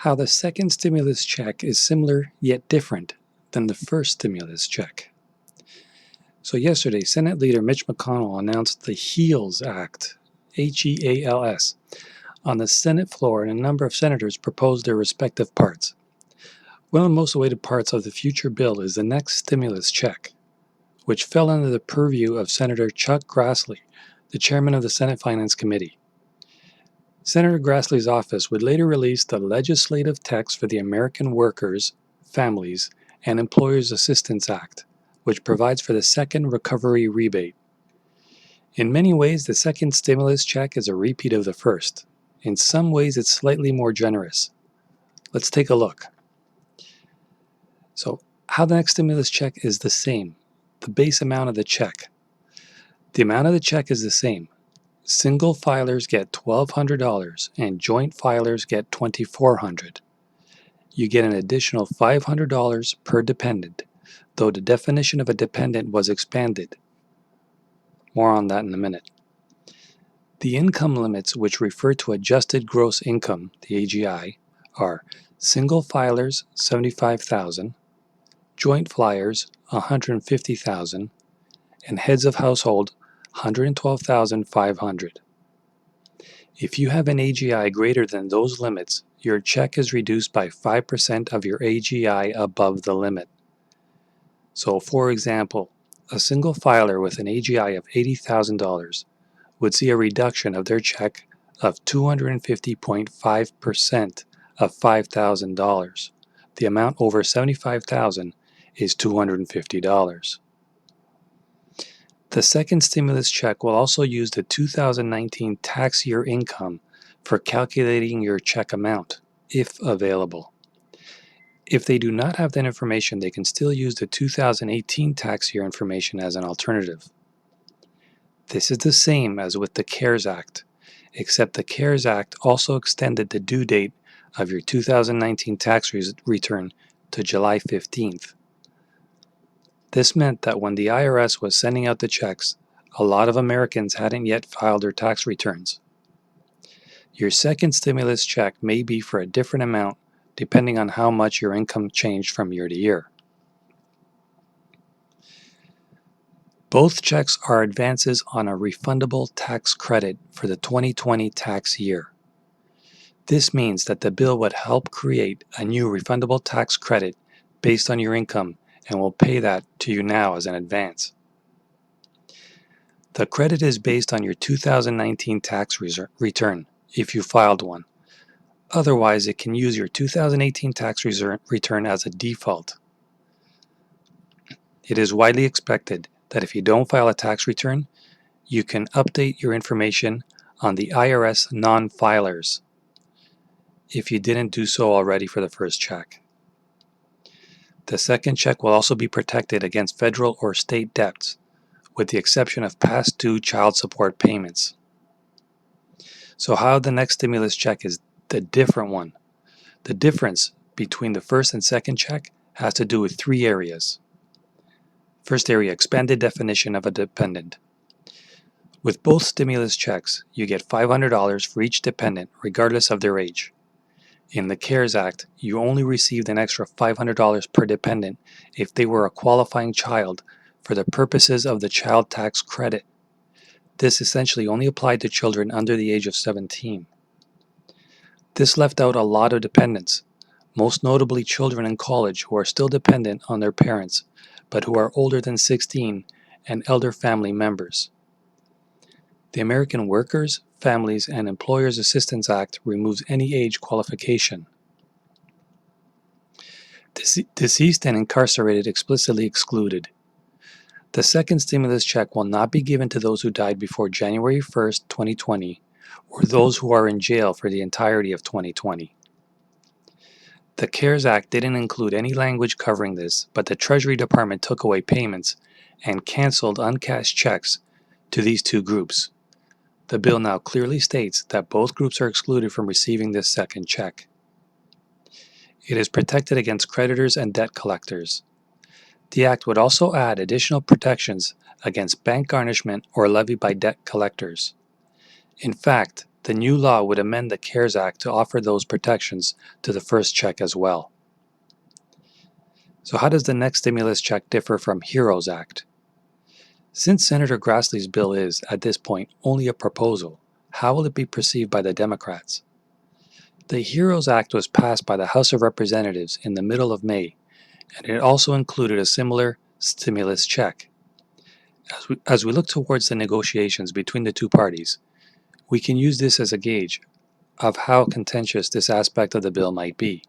how the second stimulus check is similar yet different than the first stimulus check. So yesterday, Senate Leader Mitch McConnell announced the HEALS Act, HEALS, on the Senate floor, and a number of senators proposed their respective parts. One of the most awaited parts of the future bill is the next stimulus check, which fell under the purview of Senator Chuck Grassley, the chairman of the Senate Finance Committee. Senator Grassley's office would later release the legislative text for the American Workers, Families, and Employers Assistance Act, which provides for the second recovery rebate. In many ways, the second stimulus check is a repeat of the first. In some ways, it's slightly more generous. Let's take a look. So, how the next stimulus check is the same. The base amount of the check. The amount of the check is the same. Single filers get $1,200 and joint filers get $2,400. You get an additional $500 per dependent, though the definition of a dependent was expanded. More on that in a minute. The income limits, which refer to adjusted gross income, the AGI, are single filers $75,000, joint filers $150,000, and heads of household $112,500. If you have an AGI greater than those limits, your check is reduced by 5% of your AGI above the limit. So, for example, a single filer with an AGI of $80,000 would see a reduction of their check of 250.5% of $5,000. The amount over $75,000 is $250. The second stimulus check will also use the 2019 tax year income for calculating your check amount, if available. If they do not have that information, they can still use the 2018 tax year information as an alternative. This is the same as with the CARES Act, except the CARES Act also extended the due date of your 2019 tax return to July 15th. This meant that when the IRS was sending out the checks, a lot of Americans hadn't yet filed their tax returns. Your second stimulus check may be for a different amount depending on how much your income changed from year to year. Both checks are advances on a refundable tax credit for the 2020 tax year. This means that the bill would help create a new refundable tax credit based on your income and will pay that to you now as an advance. The credit is based on your 2019 tax return, if you filed one. Otherwise, it can use your 2018 tax return as a default. It is widely expected that if you don't file a tax return, you can update your information on the IRS non-filers if you didn't do so already for the first check. The second check will also be protected against federal or state debts, with the exception of past due child support payments. So how the next stimulus check is the different one? The difference between the first and second check has to do with three areas. First area, expanded definition of a dependent. With both stimulus checks, you get $500 for each dependent, regardless of their age. In the CARES Act, you only received an extra $500 per dependent if they were a qualifying child for the purposes of the child tax credit. This essentially only applied to children under the age of 17. This left out a lot of dependents, most notably children in college who are still dependent on their parents, but who are older than 16 and elder family members. The American Workers, Families, and Employers Assistance Act removes any age qualification. Deceased and incarcerated explicitly excluded. The second stimulus check will not be given to those who died before January 1st, 2020, or those who are in jail for the entirety of 2020. The CARES Act didn't include any language covering this, but the Treasury Department took away payments and canceled uncashed checks to these two groups. The bill now clearly states that both groups are excluded from receiving this second check. It is protected against creditors and debt collectors. The Act would also add additional protections against bank garnishment or levy by debt collectors. In fact, The new law would amend the CARES Act to offer those protections to the first check as well. So how does the next stimulus check differ from HEROES Act? Since Senator Grassley's bill is, at this point, only a proposal, how will it be perceived by the Democrats? The HEROES Act was passed by the House of Representatives in the middle of May, and it also included a similar stimulus check. As we look towards the negotiations between the two parties, we can use this as a gauge of how contentious this aspect of the bill might be.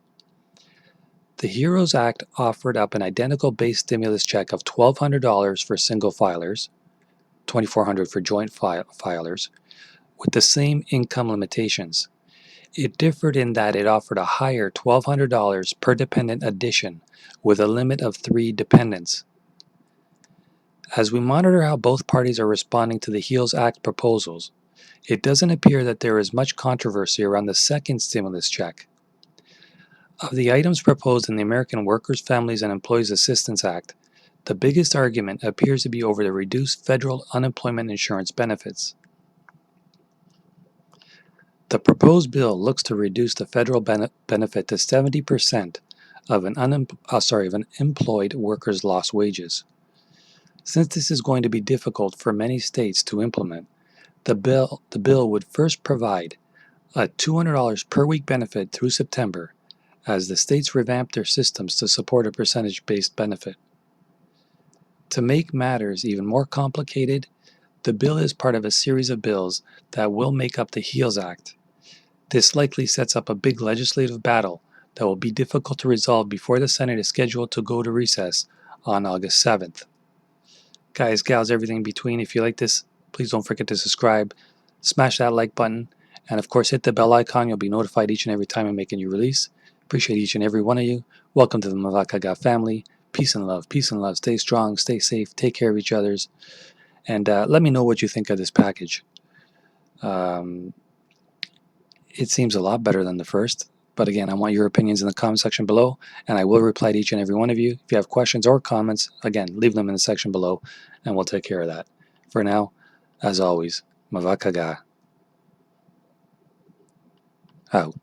The HEROES Act offered up an identical base stimulus check of $1,200 for single filers, $2,400 for joint filers, with the same income limitations. It differed in that it offered a higher $1,200 per dependent addition with a limit of 3 dependents. As we monitor how both parties are responding to the HEROES Act proposals, it doesn't appear that there is much controversy around the second stimulus check. Of the items proposed in the American Workers, Families, and Employees Assistance Act, the biggest argument appears to be over the reduced federal unemployment insurance benefits. The proposed bill looks to reduce the federal benefit to 70% of an employed worker's lost wages. Since this is going to be difficult for many states to implement, the bill would first provide a $200 per week benefit through September as the states revamp their systems to support a percentage-based benefit. To make matters even more complicated, the bill is part of a series of bills that will make up the HEALS Act. This likely sets up a big legislative battle that will be difficult to resolve before the Senate is scheduled to go to recess on August 7th. Guys, gals, everything in between, if you like this, please don't forget to subscribe, smash that like button, and of course hit the bell icon. You'll be notified each and every time I make a new release. Appreciate each and every one of you. Welcome to the Mavakaga family. Peace and love. Peace and love. Stay strong. Stay safe. Take care of each other's. And let me know what you think of this package. It seems a lot better than the first. But again, I want your opinions in the comment section below. And I will reply to each and every one of you. If you have questions or comments, again, leave them in the section below. And we'll take care of that. For now, as always, Mavakaga. Out.